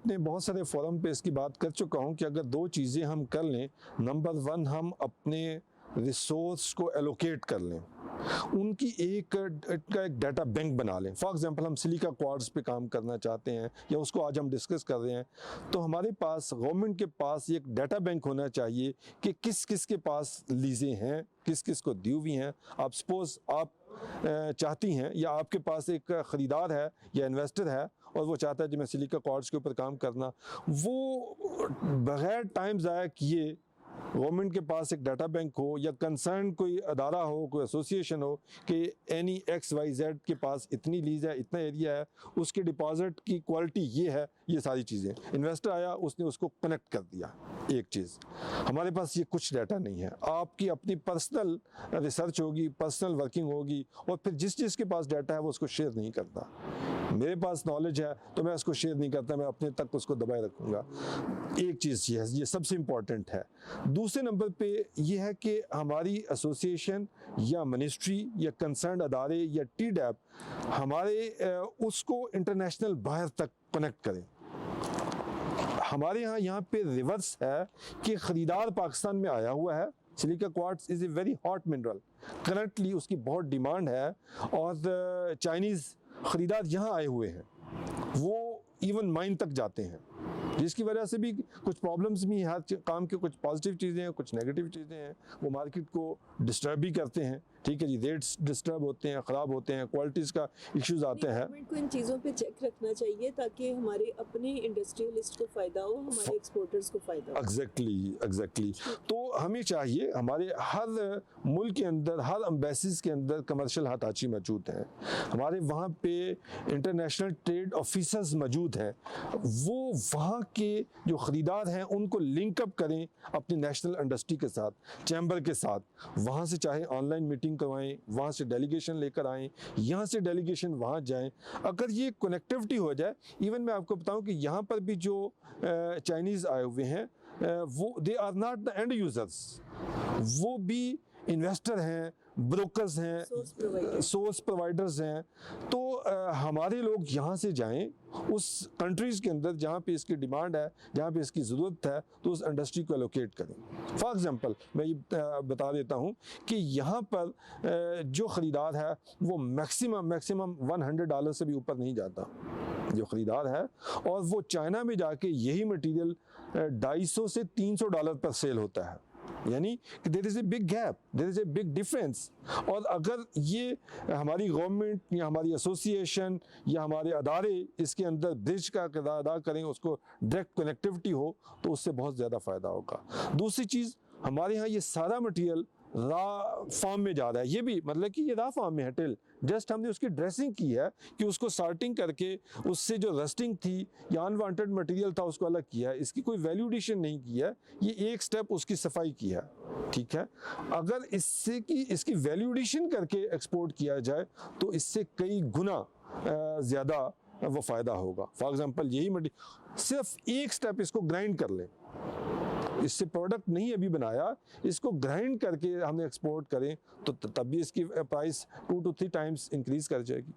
अपने बहुत सारे फोरम पे इसकी बात कर चुका हूँ कि अगर दो चीज़ें हम कर लें, नंबर वन हम अपने रिसोर्स को एलोकेट कर लें, उनकी एक डाटा बैंक बना लें। फॉर एग्जांपल हम सिलिका क्वार्ट्ज पे काम करना चाहते हैं या उसको आज हम डिस्कस कर रहे हैं, तो हमारे पास गवर्नमेंट के पास एक डाटा बैंक होना चाहिए कि किस किस के पास लीजें हैं, किस किस को दी हुई हैं। आप सपोज आप चाहती हैं या आपके पास एक ख़रीदार है या इन्वेस्टर है और वो चाहता है कि मैं सिलिका क्वार्ट्ज के ऊपर काम करना, वो बग़ैर टाइम ज़ाया किए गवर्नमेंट के पास एक डाटा बैंक हो या कंसर्न कोई अदारा हो, कोई एसोसिएशन हो कि एनी XYZ के पास इतनी लीज है, इतना एरिया है, उसके डिपॉजिट की क्वालिटी ये है, ये सारी चीज़ें, इन्वेस्टर आया उसने उसको कनेक्ट कर दिया। एक चीज़, हमारे पास ये कुछ डाटा नहीं है। आपकी अपनी पर्सनल रिसर्च होगी, पर्सनल वर्किंग होगी, और फिर जिस के पास डाटा है वो उसको शेयर नहीं करता। मेरे पास नॉलेज है तो मैं उसको शेयर नहीं करता, मैं अपने तक उसको दबाए रखूँगा। एक चीज़ ये सबसे इम्पॉर्टेंट है। दूसरे नंबर पे ये है कि हमारी एसोसिएशन या मिनिस्ट्री या कंसर्न अदारे या TDAP हमारे उसको इंटरनेशनल बाहर तक कनेक्ट करें। हमारे यहाँ पे रिवर्स है कि ख़रीदार पाकिस्तान में आया हुआ है, silica quartz is a very hot mineral, currently उसकी बहुत डिमांड है और चाइनीज़ ख़रीदार यहाँ आए हुए हैं, वो इवन माइन तक जाते हैं, जिसकी वजह से भी कुछ प्रॉब्लम्स भी हैं। हर काम के कुछ पॉजिटिव चीज़ें हैं, कुछ नेगेटिव चीज़ें हैं, वो मार्केट को डिस्टर्ब भी करते हैं। ठीक है जी, रेट्स डिस्टर्ब होते हैं, ख़राब होते हैं, क्वालिटीज़ का इश्यूज आते हैं। गवर्नमेंट को इन चीज़ों पे चेक रखना चाहिए ताकि हमारे अपने इंडस्ट्रियलिस्ट को फ़ायदा हो, हमारे एक्सपोर्टर्स को फ़ायदा हो। एग्जैक्टली। तो हमें चाहिए, हमारे हर मुल्क के अंदर, हर एम्बेसीज के अंदर कमर्शियल हाथाची मौजूद हैं, हमारे वहाँ पे इंटरनेशनल ट्रेड ऑफिसर्स मौजूद हैं, वो वहाँ के जो ख़रीदार हैं उनको लिंकअप करें अपनी नेशनल इंडस्ट्री के साथ, चैम्बर के साथ, वहाँ से चाहे ऑनलाइन मीटिंग करवाएं, वहाँ से डेलीगेशन लेकर आएँ, यहाँ से डेलीगेशन वहाँ जाएं। अगर ये कनेक्टिविटी हो जाए, इवन मैं आपको बताऊं कि यहाँ पर भी जो चाइनीज़ आए हुए हैं वो they are not the end users, वो भी इन्वेस्टर हैं, ब्रोकर्स हैं, सोर्स प्रोवाइडर्स हैं। तो हमारे लोग यहाँ से जाएं उस कंट्रीज़ के अंदर जहाँ पे इसकी डिमांड है, जहाँ पे इसकी ज़रूरत है, तो उस इंडस्ट्री को एलोकेट करें। फॉर एग्जांपल मैं ये बता देता हूँ कि यहाँ पर जो ख़रीदार है वो मैक्सिमम $100 से भी ऊपर नहीं जाता जो ख़रीदार है, और वो चाइना में जाके यही मटेरियल $250 से $300 पर सेल होता है। यानी कि there is a big gap, there is a big difference. और अगर ये हमारी गवर्नमेंट या हमारी एसोसिएशन या हमारे अदारे इसके अंदर ब्रिज का किरदार अदा करें, उसको डायरेक्ट कनेक्टिविटी हो, तो उससे बहुत ज़्यादा फ़ायदा होगा। दूसरी चीज़, हमारे यहाँ ये सारा मटेरियल रॉ फॉर्म में जा रहा है, ये भी मतलब कि ये रॉ फॉर्म में है टिल जस्ट हमने उसकी ड्रेसिंग की है कि उसको सॉर्टिंग करके उससे जो रस्टिंग थी या अनवांटेड मटेरियल था उसको अलग किया है। इसकी कोई वैल्यूडेशन नहीं की है, ये एक स्टेप उसकी सफाई की है। ठीक है, अगर इससे की इसकी वैल्यूडेशन करके एक्सपोर्ट किया जाए तो इससे कई गुना ज़्यादा वो फ़ायदा होगा। फॉर एग्जांपल यही मटेरियल सिर्फ एक स्टेप इसको ग्राइंड कर लें, इससे प्रोडक्ट नहीं अभी बनाया, इसको ग्राइंड करके हमने एक्सपोर्ट करें तो तब भी इसकी प्राइस 2 to 3 टाइम्स इंक्रीज कर जाएगी।